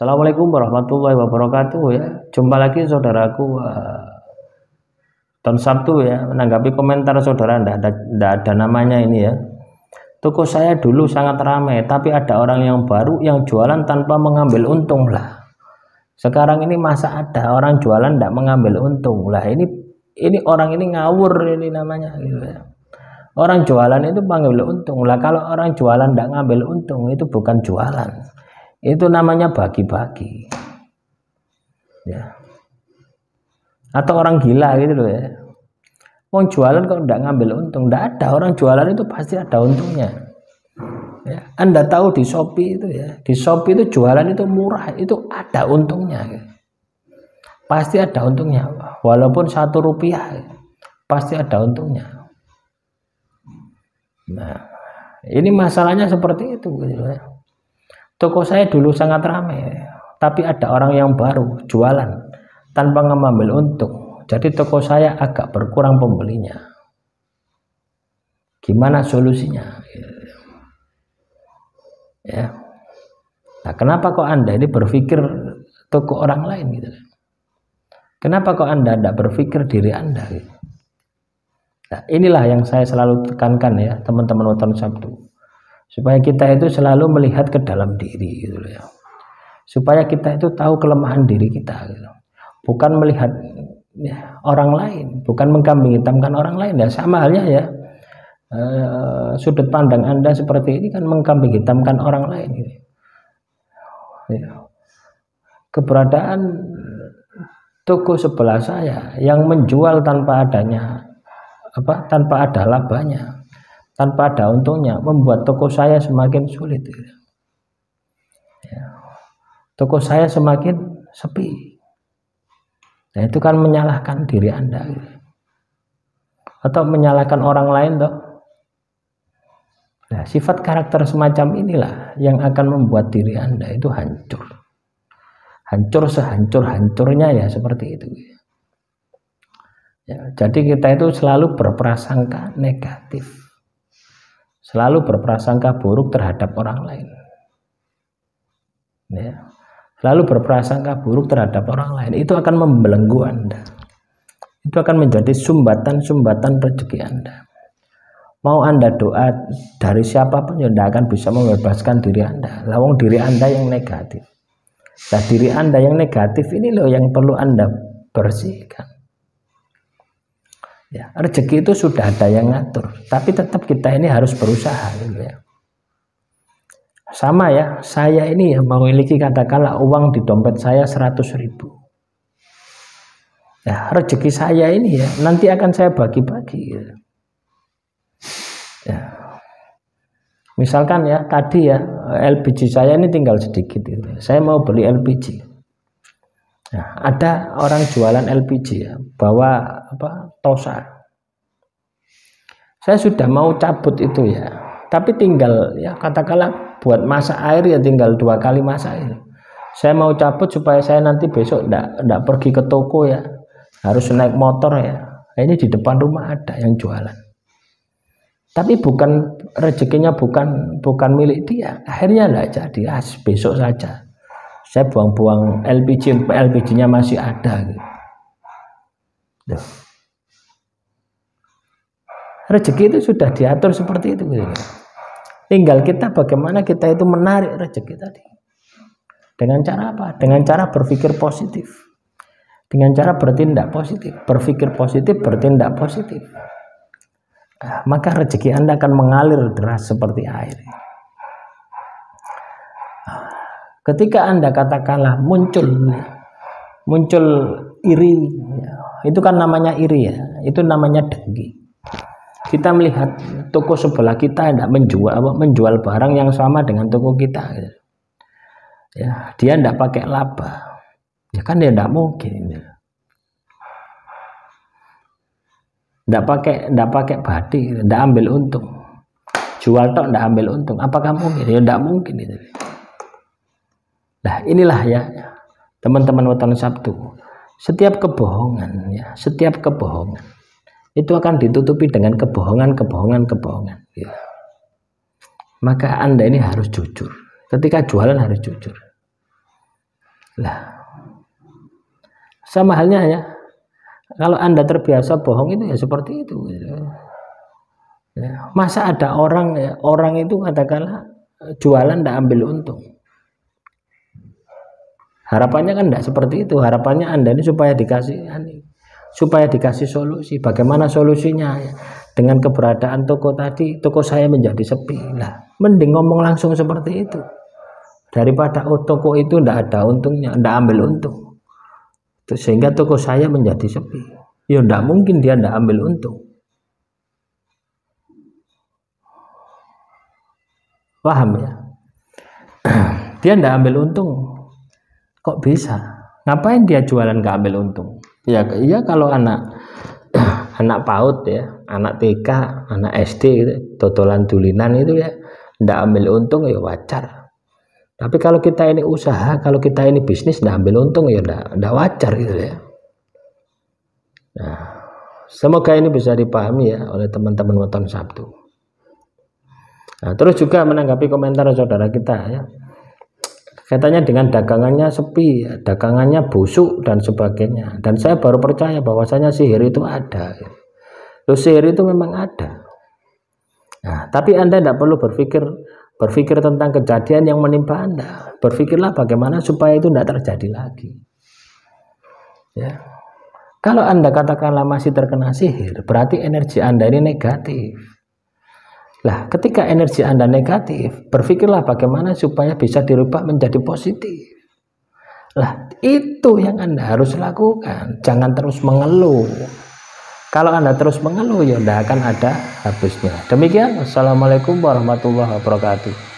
Assalamualaikum warahmatullahi wabarakatuh ya. Jumpa lagi saudaraku tahun Sabtu ya, menanggapi komentar saudara ndak ada namanya ini ya. Toko saya dulu sangat ramai, tapi ada orang yang baru yang jualan tanpa mengambil untung lah. Sekarang ini masa ada orang jualan ndak mengambil untung lah. Ini orang ini ngawur ini namanya gitu ya. Orang jualan itu mengambil untung lah. Kalau orang jualan ndak ngambil untung itu bukan jualan. Itu namanya bagi-bagi ya, atau orang gila gitu loh ya. Wong jualan kok enggak ngambil untung, enggak ada. Orang jualan itu pasti ada untungnya ya. Anda tahu di Shopee itu ya, di Shopee itu jualan itu murah, itu ada untungnya ya. Pasti ada untungnya, walaupun Rp1 pasti ada untungnya. Nah ini masalahnya seperti itu gitu ya. Toko saya dulu sangat ramai, tapi ada orang yang baru jualan tanpa mengambil untung. Jadi toko saya agak berkurang pembelinya. Gimana solusinya? Ya. Nah, kenapa kok Anda ini berpikir toko orang lain gitu? Kenapa kok Anda tidak berpikir diri Anda? Gitu? Nah, inilah yang saya selalu tekankan ya, teman-teman Weton Sabtu. Supaya kita itu selalu melihat ke dalam diri gitu ya. Supaya kita itu tahu kelemahan diri kita gitu. Bukan melihat ya, orang lain, bukan mengkambing hitamkan orang lain ya. Sama halnya ya, sudut pandang Anda seperti ini kan mengkambing hitamkan orang lain gitu. Ya. Keberadaan toko sebelah saya yang menjual tanpa ada labanya, tanpa ada untungnya, membuat toko saya semakin sulit ya. Toko saya semakin sepi. Nah itu kan menyalahkan diri Anda gitu. Atau menyalahkan orang lain toh. Nah sifat karakter semacam inilah yang akan membuat diri Anda itu hancur sehancur-hancurnya ya, seperti itu ya. Jadi kita itu selalu berprasangka negatif, selalu berprasangka buruk terhadap orang lain ya. Selalu berprasangka buruk terhadap orang lain, itu akan membelenggu Anda, itu akan menjadi sumbatan rezeki Anda. Mau Anda doa dari siapapun ya tidak akan bisa membebaskan diri Anda. Lawang diri Anda yang negatif. Nah diri Anda yang negatif ini loh yang perlu Anda bersihkan ya. Rezeki itu sudah ada yang ngatur, tapi tetap kita ini harus berusaha gitu ya. Sama ya, saya ini ya memiliki katakanlah uang di dompet saya 100.000 ya. Rezeki saya ini ya nanti akan saya bagi-bagi gitu ya. Misalkan ya tadi ya LPG saya ini tinggal sedikit gitu. Saya mau beli LPG. Nah, ada orang jualan LPG ya, bawa tosa. Saya sudah mau cabut itu ya, tapi tinggal ya katakanlah buat masak air ya tinggal 2 kali masak itu. Saya mau cabut supaya saya nanti besok enggak pergi ke toko ya, harus naik motor ya. Nah, ini di depan rumah ada yang jualan, tapi bukan rezekinya bukan milik dia. Akhirnya enggak jadi, besok saja. Saya buang-buang LPG-nya masih ada gitu. Duh. Rezeki itu sudah diatur seperti itu gitu. Tinggal kita bagaimana kita itu menarik rezeki tadi. Dengan cara apa? Dengan cara berpikir positif. Dengan cara bertindak positif. Berpikir positif, bertindak positif. Nah, maka rezeki Anda akan mengalir deras seperti air. Ketika Anda katakanlah muncul iri, ya, itu kan namanya iri ya. Itu namanya dengki. Kita melihat toko sebelah kita tidak menjual barang yang sama dengan toko kita ya, dia tidak pakai laba ya kan, dia tidak mungkin tidak pakai badik, tidak ambil untung, jual tok tidak ambil untung, apakah mungkin? Ya tidak mungkin itu. Nah inilah ya teman-teman Weton Sabtu, setiap kebohongan ya, setiap kebohongan itu akan ditutupi dengan kebohongan ya. Maka Anda ini harus jujur. Ketika jualan harus jujur. Lah, sama halnya ya, kalau Anda terbiasa bohong itu ya seperti itu. Ya. Masa ada orang ya, orang itu katakanlah jualan tidak ambil untung. Harapannya kan tidak seperti itu. Harapannya Anda ini supaya dikasih solusi. Bagaimana solusinya? Ya, dengan keberadaan toko tadi, toko saya menjadi sepi. Lah, mending ngomong langsung seperti itu. Daripada toko itu tidak ada untungnya, tidak ambil untung. Sehingga toko saya menjadi sepi. Ya tidak mungkin dia tidak ambil untung. Paham ya? Dia tidak ambil untung. Kok bisa? Ngapain dia jualan nggak ambil untung? Ya kalau anak PAUD ya, anak TK, anak SD gitu, totolan dulinan itu ya tidak ambil untung ya wajar. Tapi kalau kita ini usaha, kalau kita ini bisnis tidak ambil untung ya tidak wajar gitu ya. Nah, semoga ini bisa dipahami ya oleh teman-teman Weton Sabtu. Nah, terus juga menanggapi komentar saudara kita ya. Katanya dengan dagangannya sepi, dagangannya busuk dan sebagainya. Dan saya baru percaya bahwasanya sihir itu ada. Loh, sihir itu memang ada. Nah, tapi Anda tidak perlu berpikir tentang kejadian yang menimpa Anda. Berpikirlah bagaimana supaya itu tidak terjadi lagi. Ya. Kalau Anda katakanlah masih terkena sihir, berarti energi Anda ini negatif. Lah, ketika energi Anda negatif, berpikirlah bagaimana supaya bisa dirubah menjadi positif. Lah, itu yang Anda harus lakukan. Jangan terus mengeluh. Kalau Anda terus mengeluh, ya tidak akan ada habisnya. Demikian, Assalamualaikum warahmatullahi wabarakatuh.